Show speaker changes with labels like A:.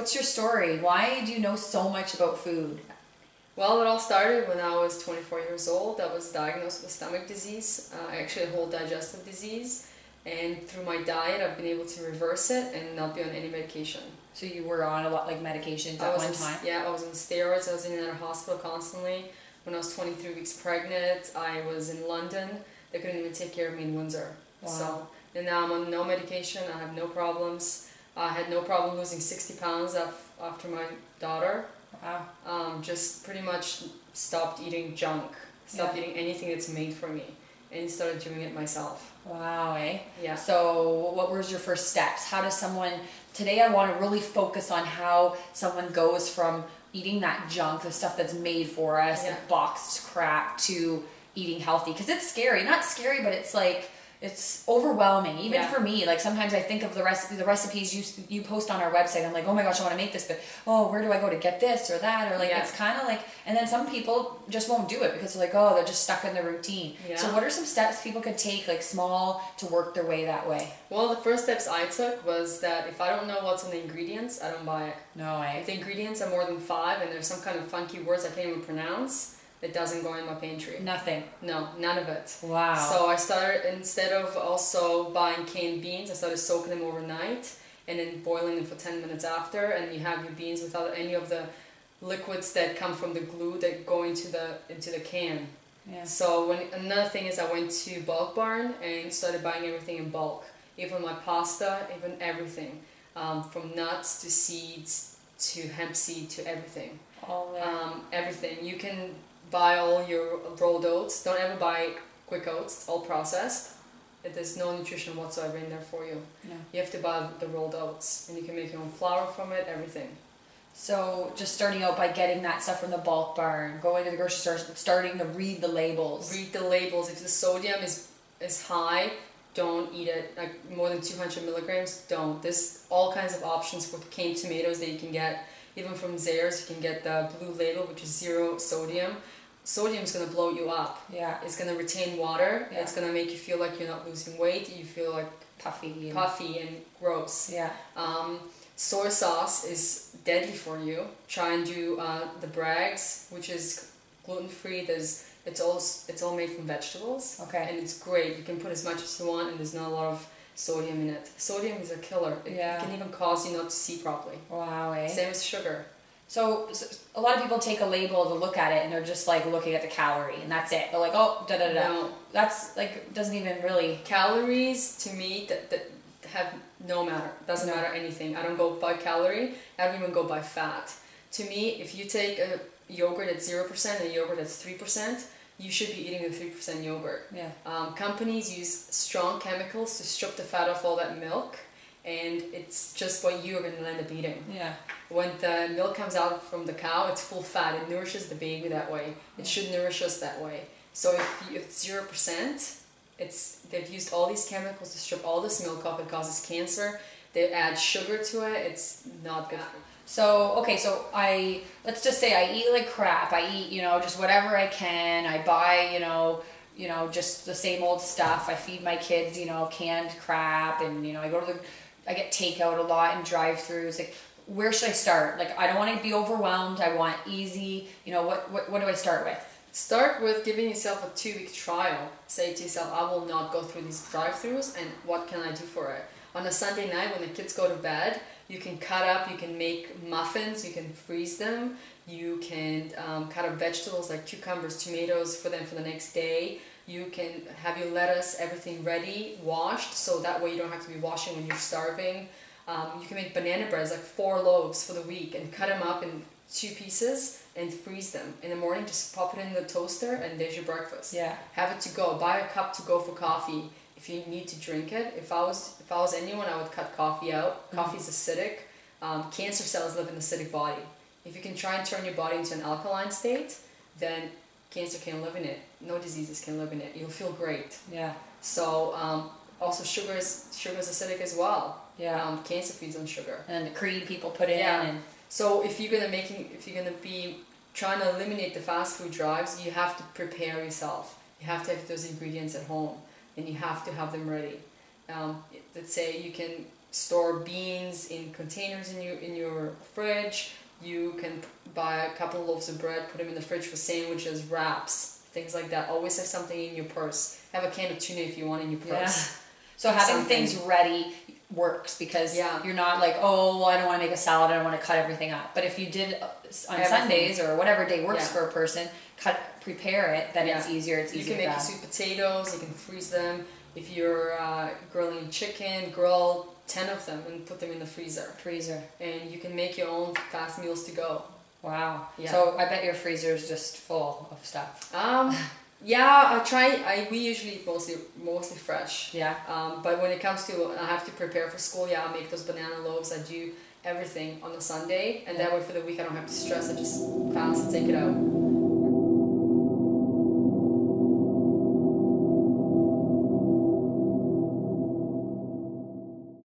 A: what's your story? Why do you know so much about food?
B: Well, it all started when I was 24 years old. I was diagnosed with stomach disease, actually a whole digestive disease. And through my diet, I've been able to reverse it and not be on any medication.
A: So you were on a lot like medications at one time?
B: Yeah, I was on steroids. I was in and out of hospital constantly. When I was 23 weeks pregnant, I was in London. They couldn't even take care of me in Windsor.
A: Wow.
B: So, and now I'm on no medication. I have no problems. I had no problem losing 60 pounds after my daughter.
A: Wow.
B: Just pretty much stopped eating junk. Stopped eating anything that's made for me. And started doing it myself.
A: Wow, eh?
B: Yeah.
A: So what was your first steps? How does someone, today I want to really focus on how someone goes from eating that junk, the stuff that's made for us, the boxed crap, to eating healthy. Because it's scary. Not scary, but it's like, it's overwhelming. Even for me, like sometimes I think of the recipes you post on our website. I'm like, oh my gosh, I want to make this, but where do I go to get this or that? Or like, it's kind of like, and then some people just won't do it because they're like, oh, they're just stuck in their routine. Yeah. So what are some steps people could take, like small, to work their way that way?
B: Well, the first steps I took was that if I don't know what's in the ingredients, I don't buy it.
A: No way.
B: If the ingredients are more than 5 and there's some kind of funky words I can't even pronounce, it doesn't go in my pantry.
A: Nothing.
B: No, none of it.
A: Wow.
B: So I started, instead of also buying canned beans, I started soaking them overnight and then boiling them for 10 minutes after, and you have your beans without any of the liquids that come from the glue that go into the can.
A: Yeah.
B: So another thing is I went to Bulk Barn and started buying everything in bulk. Even my pasta, even everything. From nuts to seeds to hemp seed to everything. Everything. You can buy all your rolled oats. Don't ever buy quick oats. It's all processed. There's no nutrition whatsoever in there for you. Yeah. You have to buy the rolled oats, and you can make your own flour from it, everything.
A: So just starting out by getting that stuff from the Bulk Barn, going to the grocery store, starting to read the labels.
B: Read the labels. If the sodium is high, don't eat it. Like more than 200 milligrams, don't. There's all kinds of options for canned tomatoes that you can get. Even from Zehrs, you can get the blue label, which is 0 sodium. Sodium is going to blow you up. Yeah. It's going to retain water. Yeah. It's going to make you feel like you're not losing weight. You feel like puffy and gross. Yeah. Soy sauce is deadly for you. Try and do the Bragg's, which is gluten-free. It's all made from vegetables. Okay. And it's great. You can put as much as you want, and there's not a lot of sodium in it. Sodium is a killer. It can even cause you not to see properly. Wow, eh? Same as sugar.
A: So a lot of people take a label to look at it and they're just like looking at the calorie and that's it. They're like, oh, da-da-da. No. That's like, doesn't even really...
B: Calories, to me, that have no matter. Doesn't matter anything. I don't go by calorie. I don't even go by fat. To me, if you take a yogurt that's 0% and a yogurt that's 3%, you should be eating the 3% yogurt. Yeah. Companies use strong chemicals to strip the fat off all that milk, and it's just what you're going to end up eating. Yeah. When the milk comes out from the cow, it's full fat. It nourishes the baby that way. It should nourish us that way. So if it's 0%, they've used all these chemicals to strip all this milk off. It causes cancer. They add sugar to it. It's not good for you.
A: So, okay, so let's just say I eat like crap. I eat, just whatever I can. I buy, just the same old stuff. I feed my kids, canned crap, and, I get takeout a lot and drive-throughs. Like, where should I start? Like, I don't want to be overwhelmed. I want easy, what do I start with?
B: Start with giving yourself a 2-week trial. Say to yourself, I will not go through these drive-throughs, and what can I do for it? On a Sunday night when the kids go to bed, you can cut up, you can make muffins, you can freeze them, you can cut up vegetables like cucumbers, tomatoes for them for the next day. You can have your lettuce, everything ready, washed, so that way you don't have to be washing when you're starving. You can make banana breads, like 4 loaves for the week, and cut them up in 2 pieces and freeze them. In the morning, just pop it in the toaster, and there's your breakfast. Yeah. Have it to go. Buy a cup to go for coffee if you need to drink it. If I was anyone, I would cut coffee out. Coffee is acidic. Cancer cells live in the acidic body. If you can try and turn your body into an alkaline state, then cancer can live in it. No diseases can live in it. You'll feel great. Yeah. So also sugar is acidic as well. Yeah. Cancer feeds on sugar.
A: And the cream people put in. Yeah. And
B: so if you're gonna be trying to eliminate the fast food drives, you have to prepare yourself. You have to have those ingredients at home, and you have to have them ready. Let's say you can store beans in containers in your fridge. You can buy a couple of loaves of bread, put them in the fridge for sandwiches, wraps, things like that. Always have something in your purse. Have a can of tuna if you want in your purse.
A: Yeah. So having things ready works because you're not like, oh, I don't want to make a salad, I don't want to cut everything up. But if you did on Sundays or whatever day works for a person, prepare it, then it's easier. It's easier.
B: You can make your sweet potatoes. You can freeze them. If you're grilling chicken, grill 10 of them and put them in the freezer. And you can make your own fast meals to go.
A: Wow. Yeah. So I bet your freezer is just full of stuff.
B: Yeah, we usually eat mostly fresh.
A: Yeah.
B: But when it comes to I have to prepare for school, I make those banana loaves. I do everything on a Sunday, and that way for the week I don't have to stress. I just fast, take it out.